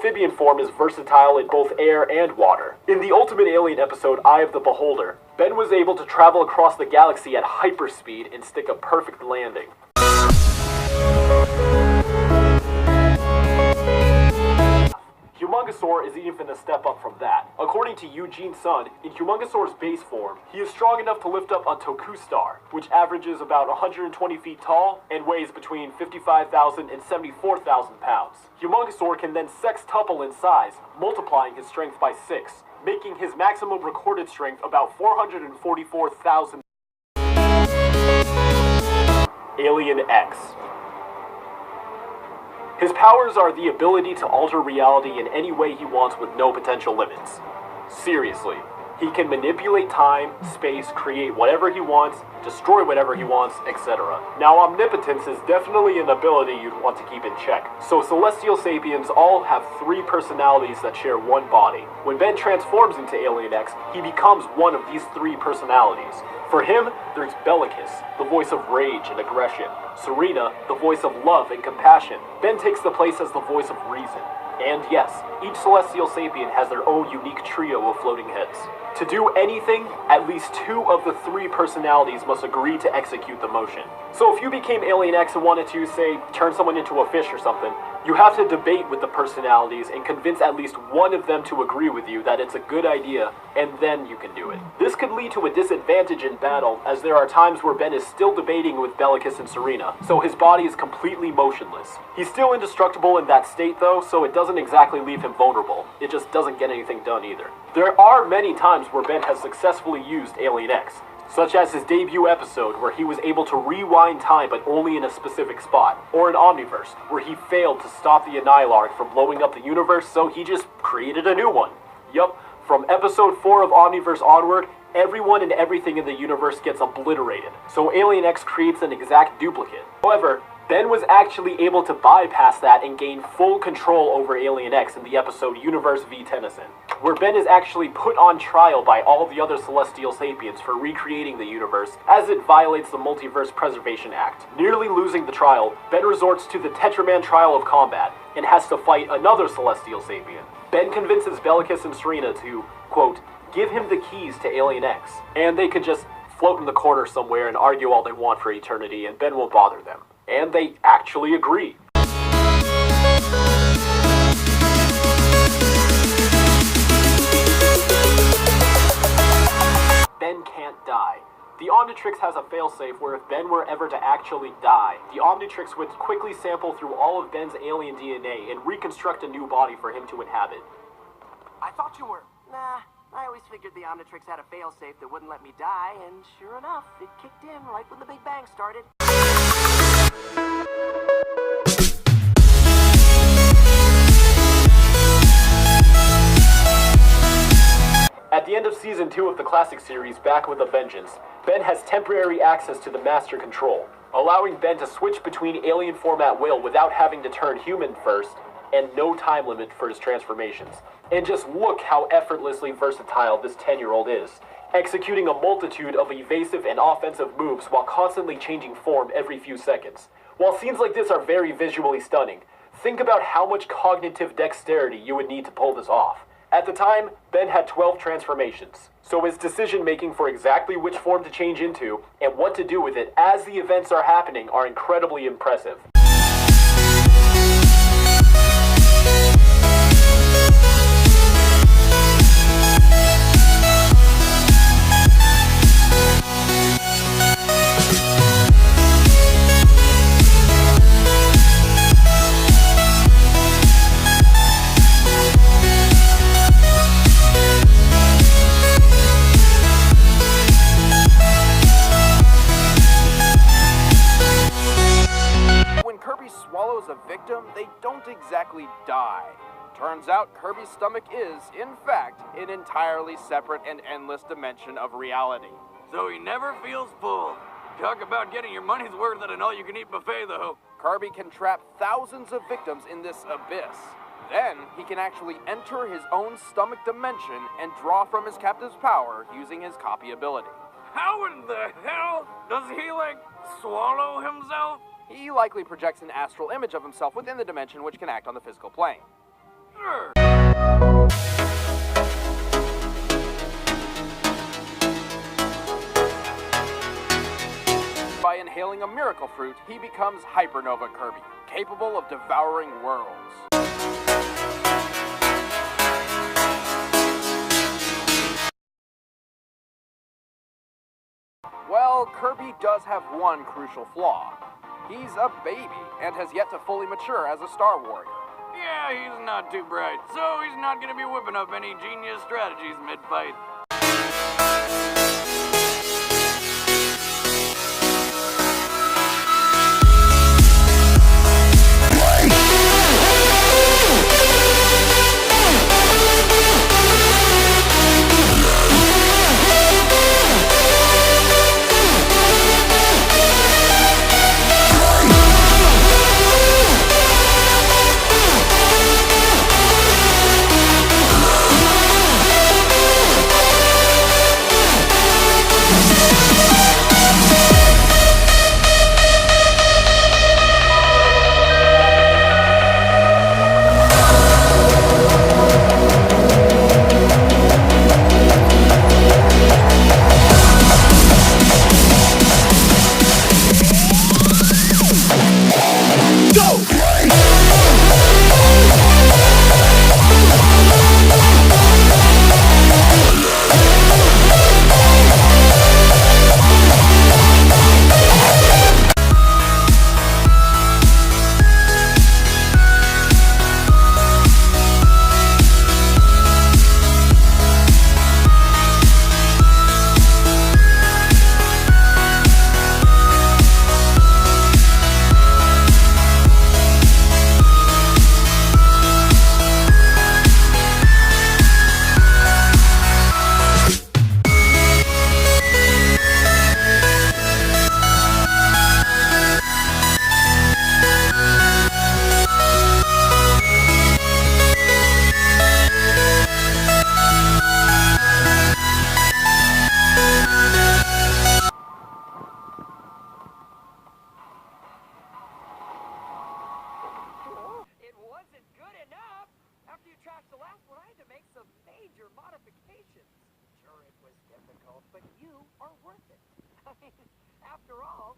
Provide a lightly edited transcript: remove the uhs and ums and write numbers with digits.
amphibian form is versatile in both air and water. In the Ultimate Alien episode, Eye of the Beholder, Ben was able to travel across the galaxy at hyperspeed and stick a perfect landing. Humongosaur is even a step up from that. According to Eugene Sun, in Humongosaur's base form, he is strong enough to lift up a Toku star, which averages about 120 feet tall and weighs between 55,000 and 74,000 pounds. Humongosaur can then sextuple in size, multiplying his strength by 6, making his maximum recorded strength about 444,000. Alien X. His powers are the ability to alter reality in any way he wants with no potential limits. Seriously, he can manipulate time, space, create whatever he wants, destroy whatever he wants, etc. Now, omnipotence is definitely an ability you'd want to keep in check. So Celestial Sapiens all have 3 personalities that share one body. When Ben transforms into Alien X, he becomes one of these 3 personalities. For him, there's Bellicus, the voice of rage and aggression. Serena, the voice of love and compassion. Ben takes the place as the voice of reason. And yes, each Celestial Sapien has their own unique trio of floating heads. To do anything, at least 2 of the 3 personalities must agree to execute the motion. So if you became Alien X and wanted to, say, turn someone into a fish or something, you have to debate with the personalities and convince at least one of them to agree with you that it's a good idea, and then you can do it. This could lead to a disadvantage in battle, as there are times where Ben is still debating with Bellicus and Serena, so his body is completely motionless. He's still indestructible in that state though, so it doesn't exactly leave him vulnerable. It just doesn't get anything done either. There are many times where Ben has successfully used Alien X, such as his debut episode where he was able to rewind time but only in a specific spot, or in Omniverse where he failed to stop the Annihilarch from blowing up the universe, so he just created a new one. Yup, from episode 4 of Omniverse onward, everyone and everything in the universe gets obliterated, so Alien X creates an exact duplicate. However, Ben was actually able to bypass that and gain full control over Alien X in the episode Universe v. Tennyson, where Ben is actually put on trial by all the other Celestial Sapiens for recreating the universe as it violates the Multiverse Preservation Act. Nearly losing the trial, Ben resorts to the Tetraman Trial of Combat and has to fight another Celestial Sapien. Ben convinces Bellicus and Serena to, quote, give him the keys to Alien X, and they could just float in the corner somewhere and argue all they want for eternity and Ben won't bother them. And they actually agree. Ben can't die. The Omnitrix has a failsafe where if Ben were ever to actually die, the Omnitrix would quickly sample through all of Ben's alien DNA and reconstruct a new body for him to inhabit. I thought you were... Nah, I always figured the Omnitrix had a failsafe that wouldn't let me die, and sure enough, it kicked in right when the Big Bang started. At the end of Season 2 of the classic series, Back with a Vengeance, Ben has temporary access to the Master Control, allowing Ben to switch between alien form at will without having to turn human first, and no time limit for his transformations. And just look how effortlessly versatile this 10-year-old is, executing a multitude of evasive and offensive moves while constantly changing form every few seconds. While scenes like this are very visually stunning, think about how much cognitive dexterity you would need to pull this off. At the time, Ben had 12 transformations, so his decision-making for exactly which form to change into and what to do with it as the events are happening are incredibly impressive. Swallows a victim, they don't exactly die. Turns out Kirby's stomach is, in fact, an entirely separate and endless dimension of reality. So he never feels full. Talk about getting your money's worth at an all-you-can-eat buffet, though. Kirby can trap thousands of victims in this abyss. Then, he can actually enter his own stomach dimension and draw from his captive's power using his copy ability. How in the hell does he, swallow himself? He likely projects an astral image of himself within the dimension which can act on the physical plane. By inhaling a miracle fruit, he becomes Hypernova Kirby, capable of devouring worlds. Well, Kirby does have one crucial flaw. He's a baby and has yet to fully mature as a Star Warrior. Yeah, he's not too bright, so he's not gonna be whipping up any genius strategies mid-fight. After you trashed the last one, I had to make some major modifications. Sure, it was difficult, but you are worth it. I mean, after all,